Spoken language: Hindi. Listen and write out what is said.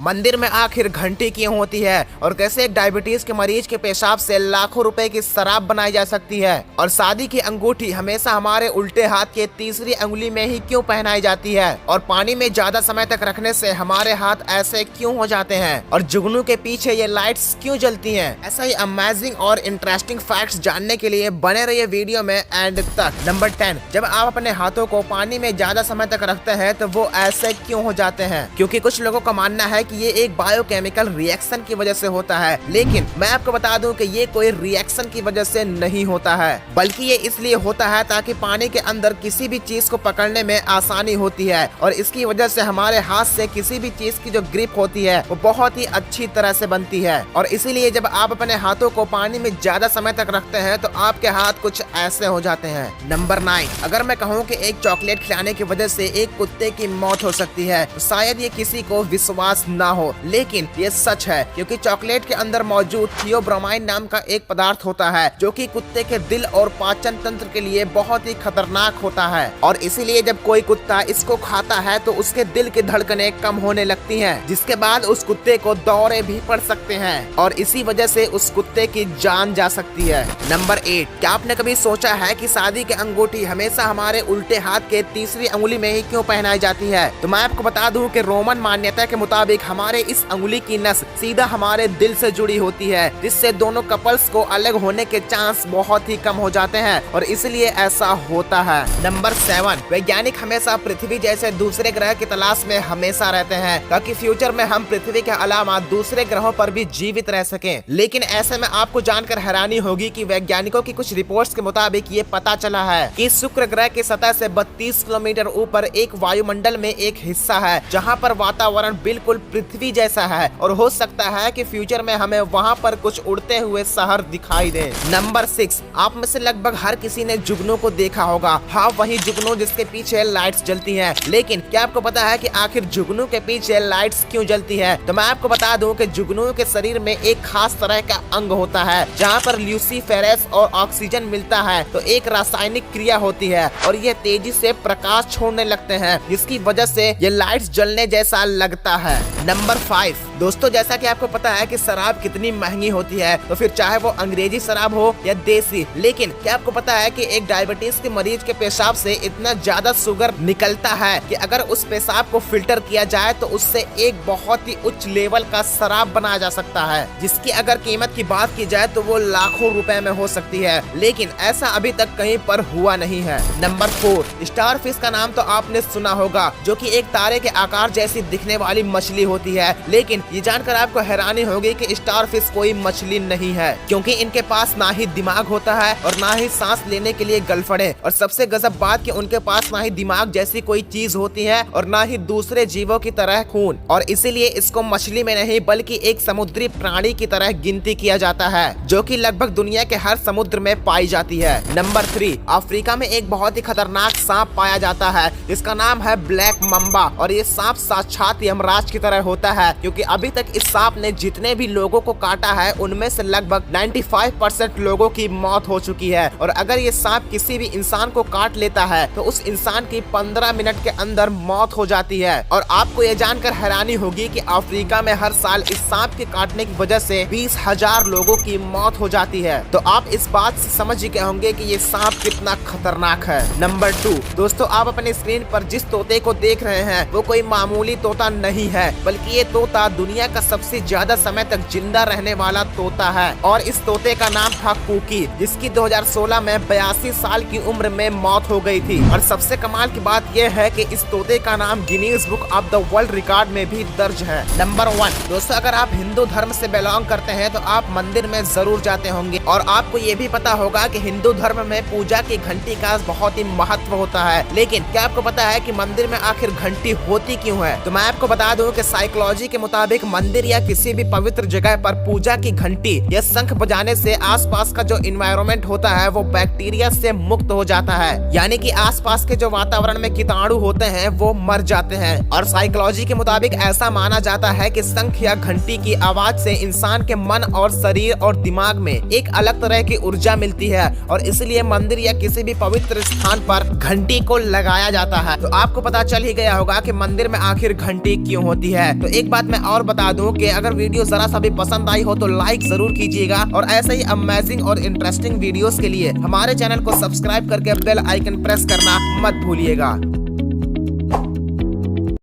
मंदिर में आखिर घंटी क्यों होती है और कैसे एक डायबिटीज के मरीज के पेशाब से लाखों रुपए की शराब बनाई जा सकती है और शादी की अंगूठी हमेशा हमारे उल्टे हाथ के तीसरी अंगुली में ही क्यों पहनाई जाती है और पानी में ज्यादा समय तक रखने से हमारे हाथ ऐसे क्यों हो जाते हैं और जुगनू के पीछे ये लाइट्स क्यों जलती हैं। ऐसा ही अमेजिंग और इंटरेस्टिंग फैक्ट्स जानने के लिए बने रहिए वीडियो में एंड तक। नंबर 10, जब आप अपने हाथों को पानी में ज्यादा समय तक रखते हैं तो वो ऐसे क्यों हो जाते हैं? क्योंकि कुछ लोगों का मानना है कि ये एक बायोकेमिकल रिएक्शन की वजह से होता है, लेकिन मैं आपको बता दूं कि ये कोई रिएक्शन की वजह से नहीं होता है, बल्कि ये इसलिए होता है ताकि पानी के अंदर किसी भी चीज को पकड़ने में आसानी होती है और इसकी वजह से हमारे हाथ से किसी भी चीज की जो ग्रिप होती है वो बहुत ही अच्छी तरह से बनती है और इसीलिए जब आप अपने हाथों को पानी में ज्यादा समय तक रखते हैं तो आपके हाथ कुछ ऐसे हो जाते हैं। नंबर 9, अगर मैं कहूँ कि एक चॉकलेट खिलाने की वजह से एक कुत्ते की मौत हो सकती है तो शायद ये किसी को विश्वास ना हो, लेकिन ये सच है क्योंकि चॉकलेट के अंदर मौजूद थियोब्रोमाइन नाम का एक पदार्थ होता है जो कि कुत्ते के दिल और पाचन तंत्र के लिए बहुत ही खतरनाक होता है और इसीलिए जब कोई कुत्ता इसको खाता है तो उसके दिल की धड़कनें कम होने लगती हैं, जिसके बाद उस कुत्ते को दौरे भी पड़ सकते हैं और इसी वजह से उस कुत्ते की जान जा सकती है। नंबर 8, क्या आपने कभी सोचा है कि शादी की अंगूठी हमेशा हमारे उल्टे हाथ के तीसरी अंगुली में ही क्यों पहनाई जाती है? तो मैं आपको बता दूं कि रोमन मान्यता के मुताबिक हमारे इस अंगुली की नस सीधा हमारे दिल से जुड़ी होती है, जिससे दोनों कपल्स को अलग होने के चांस बहुत ही कम हो जाते हैं और इसलिए ऐसा होता है। नंबर 7, वैज्ञानिक हमेशा पृथ्वी जैसे दूसरे ग्रह की तलाश में हमेशा रहते हैं ताकि फ्यूचर में हम पृथ्वी के अलावा दूसरे ग्रहों पर भी जीवित रह सकें, लेकिन ऐसे में आपको जानकर हैरानी होगी कि वैज्ञानिकों की कुछ रिपोर्ट्स के मुताबिक ये पता चला है कि शुक्र ग्रह की सतह से 32 किलोमीटर ऊपर एक वायुमंडल में एक हिस्सा है जहां पर वातावरण बिल्कुल पृथ्वी जैसा है और हो सकता है कि फ्यूचर में हमें वहां पर कुछ उड़ते हुए शहर दिखाई दे। नंबर 6, आप में से लगभग हर किसी ने जुगनू को देखा होगा। हाँ, वही जुगनू जिसके पीछे लाइट्स जलती हैं, लेकिन क्या आपको पता है कि आखिर जुगनू के पीछे लाइट्स क्यों जलती है? तो मैं आपको बता दूं कि जुगनू के शरीर में एक खास तरह का अंग होता है जहां पर ल्यूसीफेरस और ऑक्सीजन मिलता है तो एक रासायनिक क्रिया होती है और ये तेजी से प्रकाश छोड़ने लगते हैं, जिसकी वजह से ये लाइट्स जलने जैसा लगता है। नंबर 5, दोस्तों जैसा कि आपको पता है कि शराब कितनी महंगी होती है, तो फिर चाहे वो अंग्रेजी शराब हो या देसी, लेकिन क्या आपको पता है कि एक डायबिटीज के मरीज के पेशाब से इतना ज्यादा शुगर निकलता है कि अगर उस पेशाब को फिल्टर किया जाए तो उससे एक बहुत ही उच्च लेवल का शराब बनाया जा सकता है, जिसकी अगर कीमत की बात की जाए तो वो लाखों रुपए में हो सकती है, लेकिन ऐसा अभी तक कहीं पर हुआ नहीं है। नंबर 4, स्टार फिश का नाम तो आपने सुना होगा, जो कि एक तारे के आकार जैसी दिखने वाली मछली होती है, लेकिन ये जानकर आपको हैरानी होगी कि स्टार फिश कोई मछली नहीं है क्योंकि इनके पास ना ही दिमाग होता है और ना ही सांस लेने के लिए गलफड़े, और सबसे गजब बात कि उनके पास ना ही दिमाग जैसी कोई चीज होती है और ना ही दूसरे जीवों की तरह खून, और इसीलिए इसको मछली में नहीं बल्कि एक समुद्री प्राणी की तरह गिनती किया जाता है जो कि लगभग दुनिया के हर समुद्र में पाई जाती है। नंबर 3, अफ्रीका में एक बहुत ही खतरनाक सांप पाया जाता है जिसका नाम है ब्लैक मम्बा, और ये सांप साक्षात यमराज की तरह होता है क्योंकि अभी तक इस सांप ने जितने भी लोगों को काटा है उनमें से लगभग 95% लोगों की मौत हो चुकी है, और अगर ये सांप किसी भी इंसान को काट लेता है तो उस इंसान की 15 मिनट के अंदर मौत हो जाती है। और आपको ये जानकर हैरानी होगी कि अफ्रीका में हर साल इस सांप के काटने की वजह से 20,000 लोगों की मौत हो जाती है, तो आप इस बात से समझ ही गए होंगे कि ये सांप कितना खतरनाक है। नंबर 2, दोस्तों आप अपने स्क्रीन पर जिस तोते को देख रहे हैं वो कोई मामूली तोता नहीं है, बल्कि ये तोता दुनिया का सबसे ज्यादा समय तक जिंदा रहने वाला तोता है और इस तोते का नाम था कुकी, जिसकी 2016 में 82 साल की उम्र में मौत हो गई थी। और सबसे कमाल की बात यह है कि इस तोते का नाम Guinness book of the world record में भी दर्ज है। नंबर 1, दोस्तों अगर आप हिंदू धर्म से बिलोंग करते हैं तो आप मंदिर में जरूर जाते होंगे और आपको ये भी पता होगा कि हिंदू धर्म में पूजा की घंटी का बहुत ही महत्व होता है, लेकिन क्या आपको पता है कि मंदिर में आखिर घंटी होती क्यों है? तो मैं आपको बता दूं कि साइकोलॉजी के मुताबिक मंदिर या किसी भी पवित्र जगह पर पूजा की घंटी या शंख बजाने से आसपास का जो इन्वायरमेंट होता है वो बैक्टीरिया से मुक्त हो जाता है, यानी कि आसपास के जो वातावरण में कीटाणु होते हैं वो मर जाते हैं। और साइकोलॉजी के मुताबिक ऐसा माना जाता है कि शंख या घंटी की आवाज से इंसान के मन और शरीर और दिमाग में एक अलग तरह की ऊर्जा मिलती है और इसलिए मंदिर या किसी भी पवित्र स्थान पर घंटी को लगाया जाता है। तो आपको पता चल ही गया होगा कि मंदिर में आखिर घंटी क्यों होती है। तो एक बात मैं और बता दूं कि अगर वीडियो जरा सा भी पसंद आई हो तो लाइक जरूर कीजिएगा और ऐसे ही अमेजिंग और इंटरेस्टिंग वीडियोस के लिए हमारे चैनल को सब्सक्राइब करके बेल आइकन प्रेस करना मत भूलिएगा।